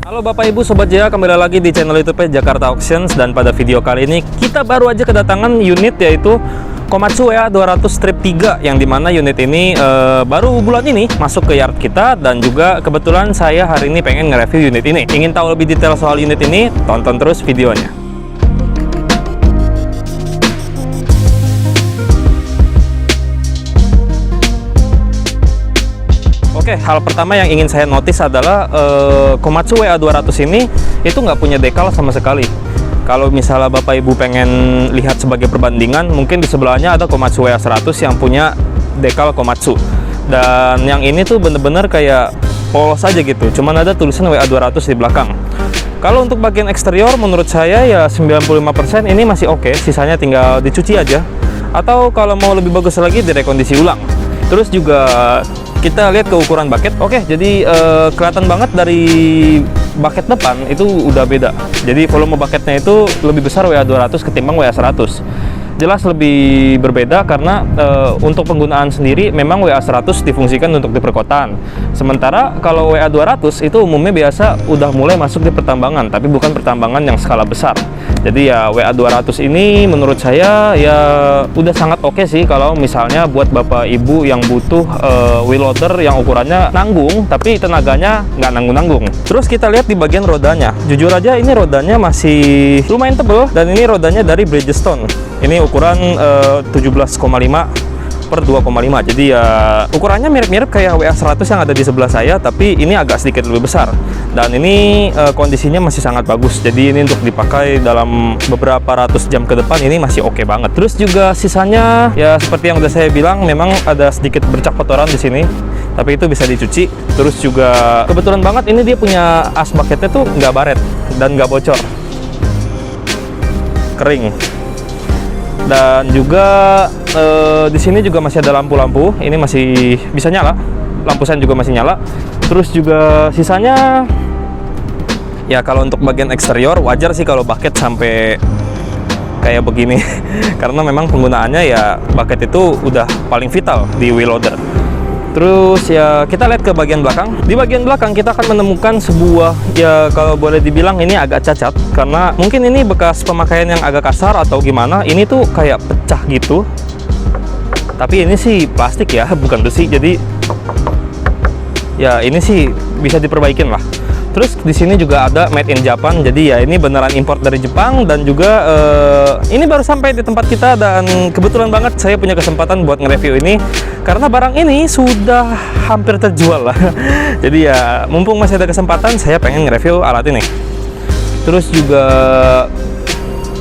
Halo Bapak Ibu Sobat Jaya, kembali lagi di channel YouTube Jakarta Auctions. Dan pada video kali ini kita baru aja kedatangan unit, yaitu Komatsu WA200 strip 3, yang dimana unit ini baru bulan ini masuk ke yard kita. Dan juga kebetulan saya hari ini pengen nge-review unit ini. Ingin tahu lebih detail soal unit ini? Tonton terus videonya. Oke, hal pertama yang ingin saya notice adalah Komatsu WA200 ini itu nggak punya dekal sama sekali. Kalau misalnya Bapak Ibu pengen lihat sebagai perbandingan, mungkin di sebelahnya ada Komatsu WA100 yang punya dekal Komatsu. Dan yang ini tuh bener-bener kayak polos aja gitu, cuman ada tulisan WA200 di belakang. Kalau untuk bagian eksterior menurut saya ya 95% ini masih oke, sisanya tinggal dicuci aja. Atau kalau mau lebih bagus lagi direkondisi ulang. Terus juga kita lihat ke ukuran bucket. Oke, jadi kelihatan banget dari bucket depan itu udah beda. Jadi volume bucketnya itu lebih besar WA200 ketimbang WA100. Jelas lebih berbeda karena untuk penggunaan sendiri memang WA100 difungsikan untuk di perkotaan. Sementara kalau WA200 itu umumnya biasa udah mulai masuk di pertambangan, tapi bukan pertambangan yang skala besar. Jadi ya WA200 ini menurut saya ya udah sangat oke sih kalau misalnya buat Bapak Ibu yang butuh wheel loader yang ukurannya nanggung tapi tenaganya nggak nanggung-nanggung. Terus kita lihat di bagian rodanya. Jujur aja ini rodanya masih lumayan tebel, dan ini rodanya dari Bridgestone. Ini ukuran 17,5 per 2,5. Jadi ya ukurannya mirip-mirip kayak WA100 yang ada di sebelah saya, tapi ini agak sedikit lebih besar. Dan ini kondisinya masih sangat bagus. Jadi ini untuk dipakai dalam beberapa ratus jam ke depan ini masih oke banget. Terus juga sisanya ya seperti yang udah saya bilang, memang ada sedikit bercak kotoran di sini, tapi itu bisa dicuci. Terus juga kebetulan banget ini dia punya as bucketnya tuh nggak baret dan nggak bocor, kering. Dan juga di sini juga masih ada lampu-lampu, ini masih bisa nyala, lampu sen juga masih nyala. Terus juga sisanya ya kalau untuk bagian eksterior wajar sih kalau bucket sampai kayak begini karena memang penggunaannya ya bucket itu udah paling vital di wheel loader. Terus ya kita lihat ke bagian belakang. Di bagian belakang kita akan menemukan sebuah, ya kalau boleh dibilang ini agak cacat, karena mungkin ini bekas pemakaian yang agak kasar atau gimana. Ini tuh kayak pecah gitu. Tapi ini sih plastik ya, bukan besi. Jadi ya ini sih bisa diperbaikin lah. Terus di sini juga ada made in Japan. Jadi ya ini beneran import dari Jepang. Dan juga ini baru sampai di tempat kita, dan kebetulan banget saya punya kesempatan buat nge-review ini karena barang ini sudah hampir terjual lah. Jadi ya mumpung masih ada kesempatan, saya pengen nge-review alat ini. Terus juga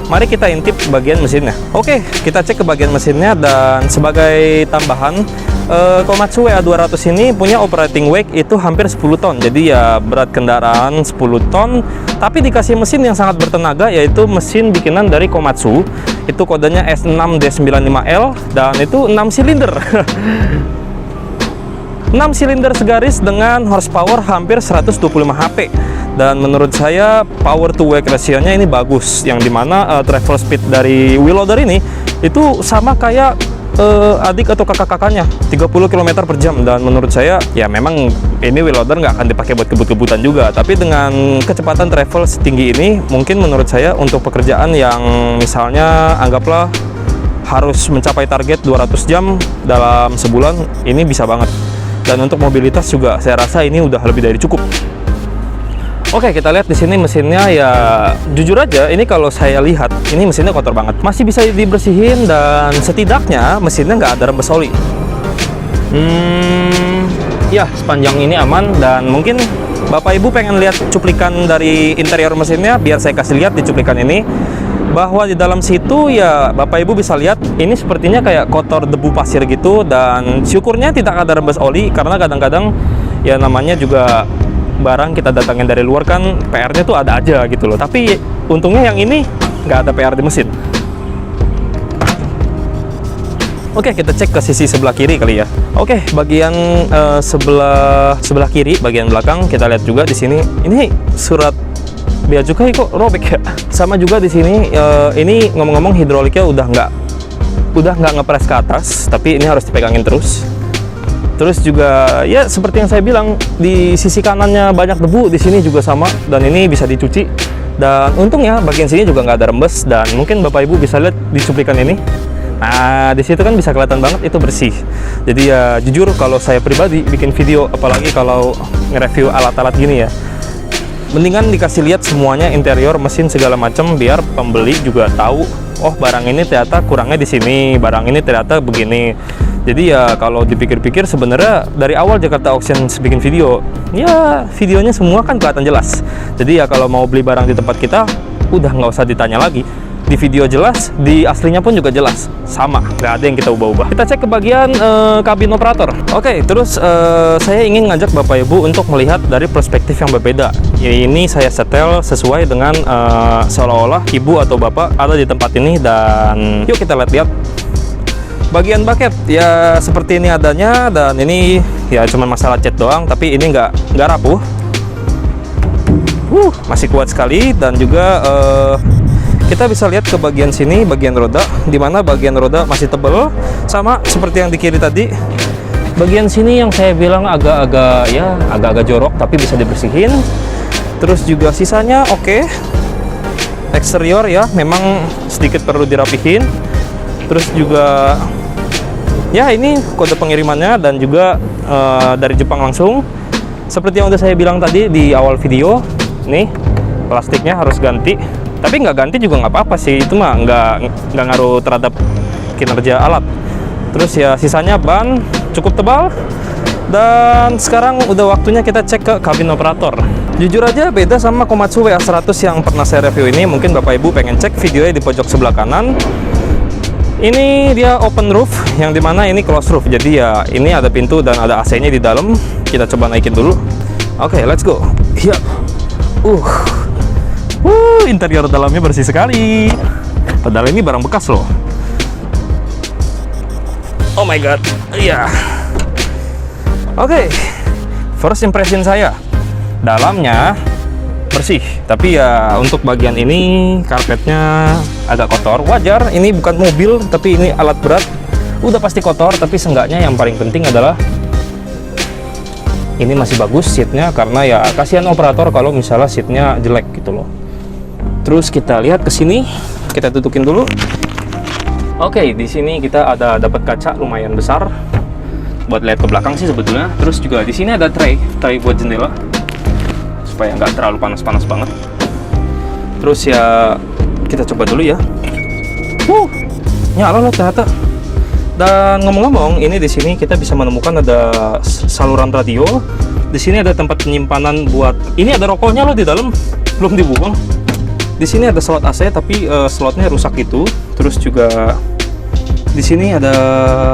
mari kita intip bagian mesinnya. Oke, kita cek ke bagian mesinnya. Dan sebagai tambahan, Komatsu WA200 ini punya operating weight itu hampir 10 ton. Jadi ya berat kendaraan 10 ton, tapi dikasih mesin yang sangat bertenaga, yaitu mesin bikinan dari Komatsu. Itu kodenya S6D95L, dan itu 6 silinder. 6 silinder segaris dengan horsepower hampir 125 HP. Dan menurut saya power to weight ratio-nya ini bagus, yang dimana travel speed dari wheel loader ini itu sama kayak adik atau kakak-kakaknya, 30 km per jam. Dan menurut saya ya memang ini wheel loader nggak akan dipakai buat kebut-kebutan juga, tapi dengan kecepatan travel setinggi ini mungkin menurut saya untuk pekerjaan yang misalnya anggaplah harus mencapai target 200 jam dalam sebulan, ini bisa banget. Dan untuk mobilitas juga saya rasa ini udah lebih dari cukup. Oke, kita lihat di sini mesinnya. Ya jujur aja ini kalau saya lihat ini mesinnya kotor banget, masih bisa dibersihin, dan setidaknya mesinnya nggak ada rembes oli. Ya sepanjang ini aman. Dan mungkin Bapak Ibu pengen lihat cuplikan dari interior mesinnya, biar saya kasih lihat di cuplikan ini, bahwa di dalam situ ya Bapak Ibu bisa lihat ini sepertinya kayak kotor debu pasir gitu. Dan syukurnya tidak ada rembes oli, karena kadang-kadang ya namanya juga barang kita datangin dari luar kan PR-nya tuh ada aja gitu loh. Tapi untungnya yang ini nggak ada PR di mesin. Oke, kita cek ke sisi sebelah kiri kali ya. Oke, bagian sebelah kiri, bagian belakang, kita lihat juga di sini. Ini surat bea cukai kok robek ya. Sama juga di sini. Ini ngomong-ngomong hidroliknya udah nggak ngepres ke atas, tapi ini harus dipegangin terus. Terus juga ya seperti yang saya bilang, di sisi kanannya banyak debu, di sini juga sama, dan ini bisa dicuci. Dan untungnya bagian sini juga nggak ada rembes, dan mungkin Bapak Ibu bisa lihat di cuplikan ini. Nah, di situ kan bisa kelihatan banget itu bersih. Jadi ya jujur kalau saya pribadi bikin video, apalagi kalau nge-review alat-alat gini ya, mendingan dikasih lihat semuanya, interior, mesin, segala macam, biar pembeli juga tahu, oh barang ini ternyata kurangnya di sini, barang ini ternyata begini. Jadi ya kalau dipikir-pikir sebenarnya dari awal Jakarta Auction bikin video, ya videonya semua kan kelihatan jelas. Jadi ya kalau mau beli barang di tempat kita, udah nggak usah ditanya lagi. Di video jelas, di aslinya pun juga jelas, sama, nggak ada yang kita ubah-ubah. Kita cek ke bagian kabin operator. Oke, terus saya ingin ngajak Bapak Ibu untuk melihat dari perspektif yang berbeda. Ya, ini saya setel sesuai dengan seolah-olah Ibu atau Bapak ada di tempat ini, dan yuk kita lihat-lihat. Bagian bucket ya seperti ini adanya, dan ini ya cuma masalah cat doang, tapi ini nggak rapuh, masih kuat sekali. Dan juga kita bisa lihat ke bagian sini, bagian roda, dimana bagian roda masih tebal, sama seperti yang di kiri tadi. Bagian sini yang saya bilang agak-agak jorok, tapi bisa dibersihin. Terus juga sisanya oke. Eksterior ya memang sedikit perlu dirapihin. Terus juga ya ini kode pengirimannya, dan juga dari Jepang langsung. Seperti yang udah saya bilang tadi di awal video, nih plastiknya harus ganti. Tapi nggak ganti juga nggak apa-apa sih, itu mah nggak ngaruh terhadap kinerja alat. Terus ya sisanya ban cukup tebal. Dan sekarang udah waktunya kita cek ke kabin operator. Jujur aja beda sama Komatsu WA100 yang pernah saya review ini. Mungkin Bapak Ibu pengen cek videonya di pojok sebelah kanan. Ini dia open roof, yang dimana ini close roof. Jadi ya ini ada pintu dan ada AC-nya di dalam. Kita coba naikin dulu. Oke, let's go. Ya, interior dalamnya bersih sekali. Padahal ini barang bekas loh. Oh my god, iya. Oke, first impression saya, dalamnya bersih, tapi ya untuk bagian ini karpetnya agak kotor. Wajar, ini bukan mobil tapi ini alat berat, udah pasti kotor. Tapi seenggaknya yang paling penting adalah ini masih bagus seatnya, karena ya kasihan operator kalau misalnya seatnya jelek gitu loh. Terus kita lihat ke sini, kita tutupin dulu. Oke, di sini kita ada dapat kaca lumayan besar buat lihat ke belakang sih sebetulnya. Terus juga di sini ada tray buat jendela, supaya nggak terlalu panas-panas banget. Terus ya kita coba dulu ya. Nyala loh ternyata. Dan ngomong-ngomong, ini di sini kita bisa menemukan ada saluran radio. Di sini ada tempat penyimpanan buat, ini ada rokoknya loh di dalam, belum dibuang. Di sini ada slot AC tapi slotnya rusak gitu. Terus juga di sini ada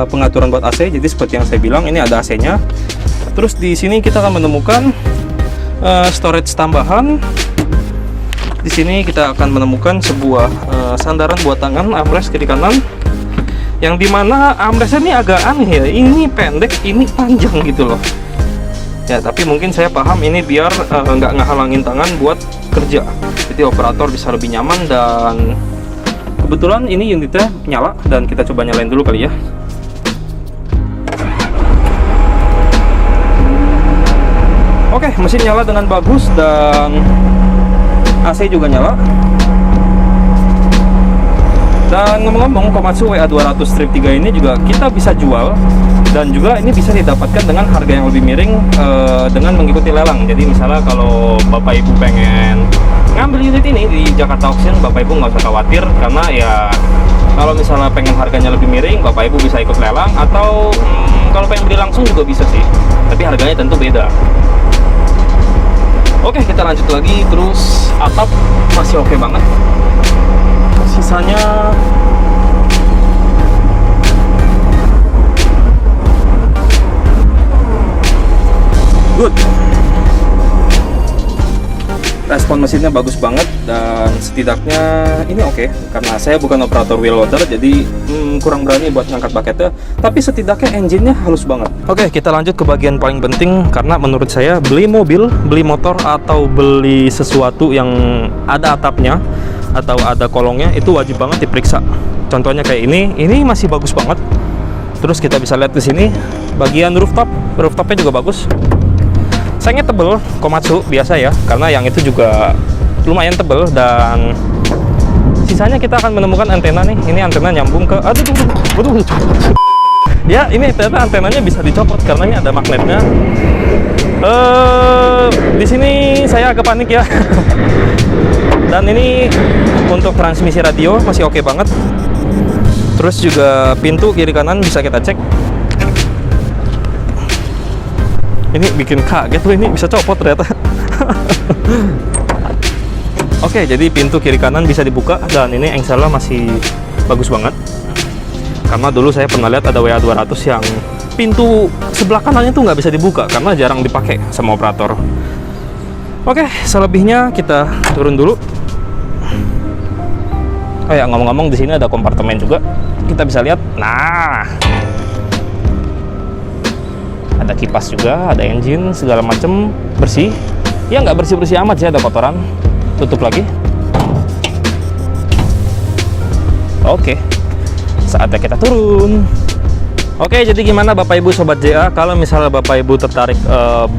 pengaturan buat AC. Jadi seperti yang saya bilang, ini ada AC-nya. Terus di sini kita akan menemukan storage tambahan. Di sini kita akan menemukan sebuah sandaran buat tangan, armrest kiri kanan, yang dimana armrestnya ini agak aneh ya, ini pendek, ini panjang gitu loh ya. Tapi mungkin saya paham ini biar nggak ngehalangin tangan buat kerja, jadi operator bisa lebih nyaman. Dan kebetulan ini unitnya nyala, dan kita coba nyalain dulu kali ya. Oke, mesin nyala dengan bagus, dan AC juga nyala. Dan ngomong-ngomong, Komatsu WA200 Strip 3 ini juga kita bisa jual, dan juga ini bisa didapatkan dengan harga yang lebih miring dengan mengikuti lelang. Jadi misalnya kalau Bapak Ibu pengen ngambil unit ini di Jakarta Auction, Bapak Ibu nggak usah khawatir, karena ya kalau misalnya pengen harganya lebih miring, Bapak Ibu bisa ikut lelang, atau kalau pengen beli langsung juga bisa sih, tapi harganya tentu beda. Oke, kita lanjut lagi. Terus atap masih oke banget. Sisanya good. Respon mesinnya bagus banget, dan setidaknya ini oke. Karena saya bukan operator wheel loader, jadi kurang berani buat ngangkat bucketnya, tapi setidaknya engine-nya halus banget. Oke, kita lanjut ke bagian paling penting, karena menurut saya beli mobil, beli motor, atau beli sesuatu yang ada atapnya atau ada kolongnya, itu wajib banget diperiksa. Contohnya kayak ini masih bagus banget, Terus kita bisa lihat di sini bagian rooftopnya juga bagus. Sayangnya tebel, Komatsu biasa ya, karena yang itu juga lumayan tebel. Dan sisanya kita akan menemukan antena nih. Ini antena nyambung ke, aduh. Ya, ini ternyata antenanya bisa dicopot karena ini ada magnetnya. Di sini saya agak panik ya. Dan ini untuk transmisi radio masih oke banget. Terus juga pintu kiri kanan bisa kita cek. Ini bikin kaget tuh, ini bisa copot ternyata. Oke, jadi pintu kiri kanan bisa dibuka dan ini engselnya masih bagus banget. Karena dulu saya pernah lihat ada WA200 yang pintu sebelah kanannya tuh nggak bisa dibuka karena jarang dipakai sama operator. Oke, selebihnya kita turun dulu. Oh ya, ngomong-ngomong di sini ada kompartemen juga. Kita bisa lihat. Nah, ada kipas juga, ada engine, segala macem bersih. Ya nggak bersih-bersih amat sih, ada kotoran. Tutup lagi. Oke, saatnya kita turun. Oke, jadi gimana Bapak Ibu Sobat JA? Kalau misalnya Bapak Ibu tertarik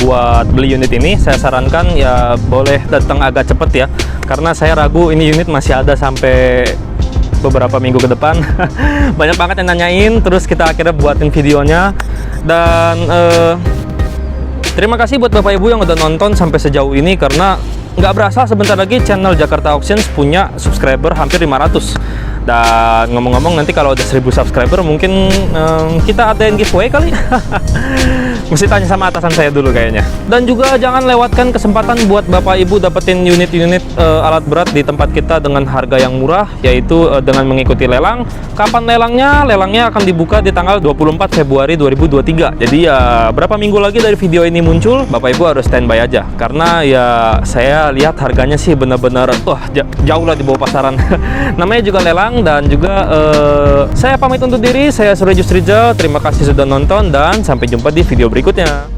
buat beli unit ini, saya sarankan ya boleh datang agak cepet ya. Karena saya ragu ini unit masih ada sampai beberapa minggu ke depan. Banyak banget yang nanyain, terus kita akhirnya buatin videonya. Dan terima kasih buat Bapak Ibu yang udah nonton sampai sejauh ini, karena nggak berasa sebentar lagi channel Jakarta Auctions punya subscriber hampir 500. Dan ngomong-ngomong, nanti kalau udah 1000 subscriber mungkin kita adain giveaway kali. Mesti tanya sama atasan saya dulu kayaknya. Dan juga jangan lewatkan kesempatan buat Bapak Ibu dapetin unit-unit alat berat di tempat kita dengan harga yang murah, yaitu dengan mengikuti lelang. Kapan lelangnya? Lelangnya akan dibuka di tanggal 24 Februari 2023. Jadi ya berapa minggu lagi dari video ini muncul, Bapak Ibu harus standby aja. Karena ya saya lihat harganya sih benar-benar jauh lah di bawah pasaran. Namanya juga lelang. Dan juga saya pamit undur diri. Saya Surya Rizal. Terima kasih sudah nonton dan sampai jumpa di video berikutnya.